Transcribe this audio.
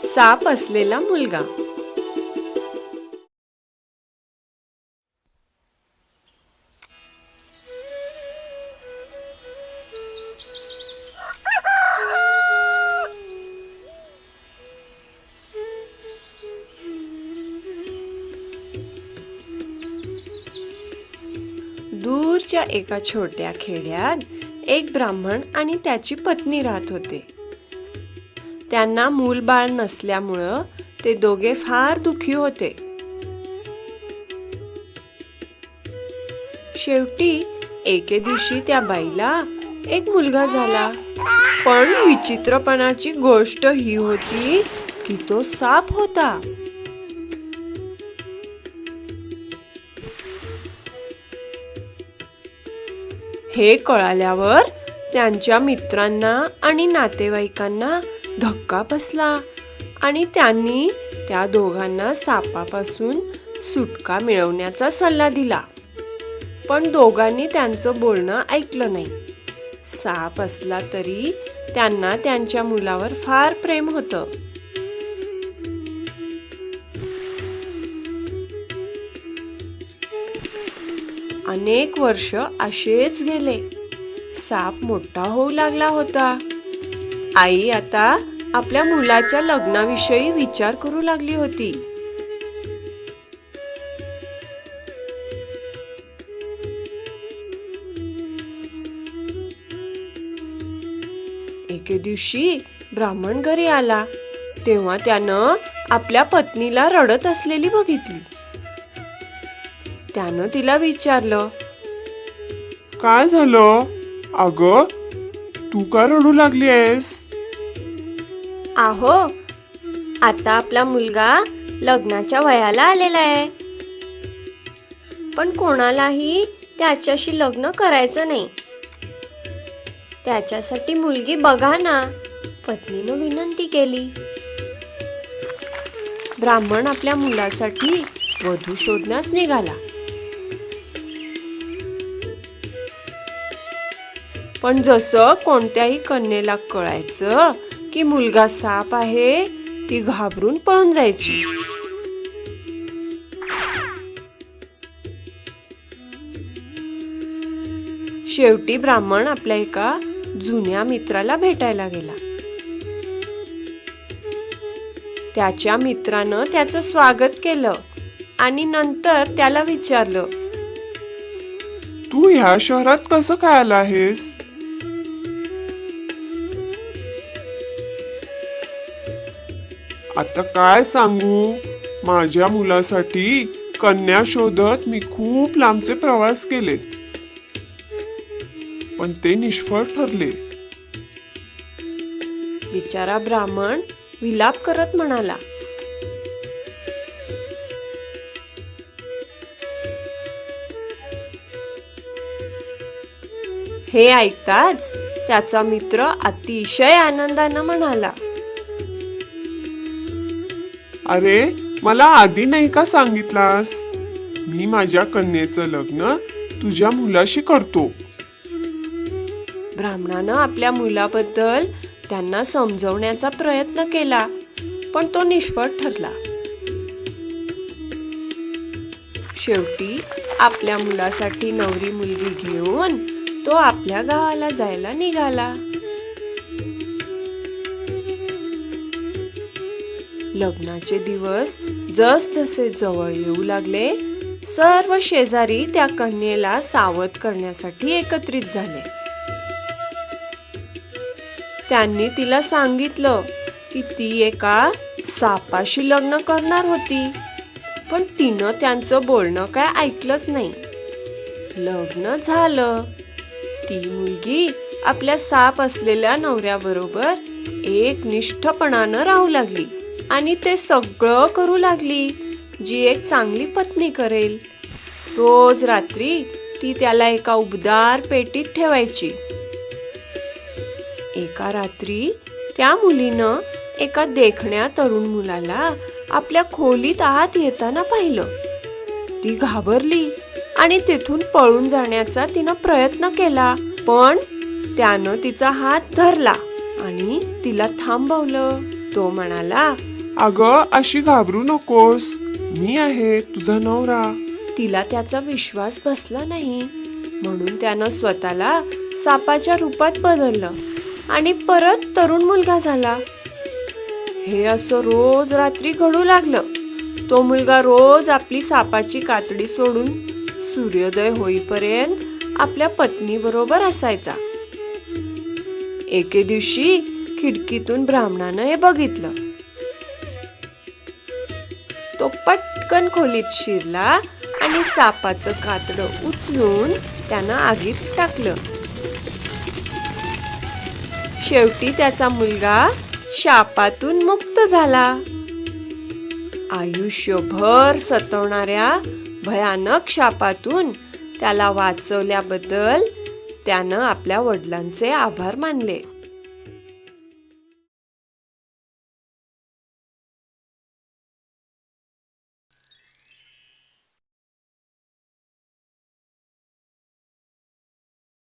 साप असलेला मुलगा. दूरच्या एका छोट्या खेड्यात एक ब्राह्मण आणि त्याची पत्नी राहत होते. त्यांना मूलबाळ नसल्यामुळं ते दोघे फार दुःखी होते. शेवटी एके दिवशी त्या बाईला एक मुलगा झाला. पण विचित्रपणाची गोष्ट ही होती की तो साप होता. हे कळाल्यावर त्यांच्या मित्रांना आणि नातेवाईकांना धक्का बसला आणि त्यांनी त्या दोघांना सापापासून सुटका मिळवण्याचा सल्ला दिला. पण दोघांनी त्यांचं बोलणं ऐकलं नाही. साप असला तरी त्यांना त्यांच्या मुलावर फार प्रेम होतं. अनेक वर्ष असेच गेले. साप मोठा होऊ लागला होता. आई आता आपल्या मुलाच्या लग्नाविषयी विचार करू लागली होती. एके दिवशी ब्राह्मण घरी आला तेव्हा त्यानं आपल्या पत्नीला रडत असलेली बघितली. त्यानं तिला विचारलं, काय झालं अगं, तू का रडू लागली आहेस? आहो, आता आपला मुलगा लग्नाच्या वयाला आलेला आहे, पण कोणालाही त्याच्याशी लग्न करायचं नाही. त्याच्यासाठी मुलगी बघा ना, पत्नीनं विनंती केली. ब्राह्मण आपल्या मुलासाठी वधू शोधण्यास निघाला. पण जसं कोणत्याही कन्येला कळायचं की मुलगा साप आहे, ती घाबरून पळून जायची. शेवटी ब्राह्मण आपल्या एका जुन्या मित्राला भेटायला गेला. त्याच्या मित्रानं त्याचं स्वागत केलं आणि नंतर त्याला विचारलं, तू ह्या शहरात कसं काय आला आहेस? आता काय सांगू, माझ्या मुलासाठी कन्या शोधत मी खूप लांबचे प्रवास केले, पण ते निष्फळ ठरले. बिचारा ब्राह्मण विलाप करत म्हणाला, हे ऐकताच त्याचा मित्र अतिशय आनंदानं म्हणाला, अरे, मला आधी नाही का सांगितलास? मी माझ्या कन्येचं लग्न तुझ्या मुलाशी करतो. ब्राह्मणानं आपल्या मुलाबद्दल त्यांना समजवण्याचा प्रयत्न केला, पण तो निष्फळ ठरला. शेवटी आपल्या मुलासाठी नवरी मुलगी घेऊन तो आपल्या गावाला जायला निघाला. लग्नाचे दिवस जसजसे जवळ येऊ लागले, सर्व शेजारी त्या कन्येला सावध करण्यासाठी एकत्रित झाले. त्यांनी तिला सांगितलं की ती एका सापाशी लग्न करणार होती, पण तिनं त्यांचं बोलणं काय ऐकलंच नाही. लग्न झालं. ती मुलगी आपल्या साप असलेल्या नवऱ्याबरोबर एकनिष्ठपणानं राहू लागली आणि ते सगळं करू लागली जी एक चांगली पत्नी करेल. रोज रात्री ती त्याला एका उबदार पेटीत ठेवायची. एका रात्री त्या मुलीनं एका देखण्या तरुण मुलाला आपल्या खोलीत आत येताना पाहिलं. ती घाबरली आणि तिथून पळून जाण्याचा तिनं प्रयत्न केला, पण त्यानं तिचा हात धरला आणि तिला थांबवलं. तो म्हणाला, अगं अशी घाबरू नकोस, मी आहे तुझा नवरा. तिला त्याचा विश्वास बसला नाही, म्हणून त्यानं स्वतःला सापाच्या रूपात बदललं आणि परत तरुण मुलगा झाला. हे असं रोज रात्री घडू लागलं. तो मुलगा रोज आपली सापाची कातडी सोडून सूर्योदय होईपर्यंत आपल्या पत्नी बरोबर असायचा. एके दिवशी खिडकीतून ब्राह्मणानं हे बघितलं. तो पटकन खोलीत शिरला आणि सापाचं कातडं उचलून त्यानं आगीत टाकलं. शेवटी त्याचा मुलगा शापातून मुक्त झाला. आयुष्यभर सतवणाऱ्या भयानक शापातून त्याला वाचवल्याबद्दल त्यानं आपल्या वडिलांचे आभार मानले.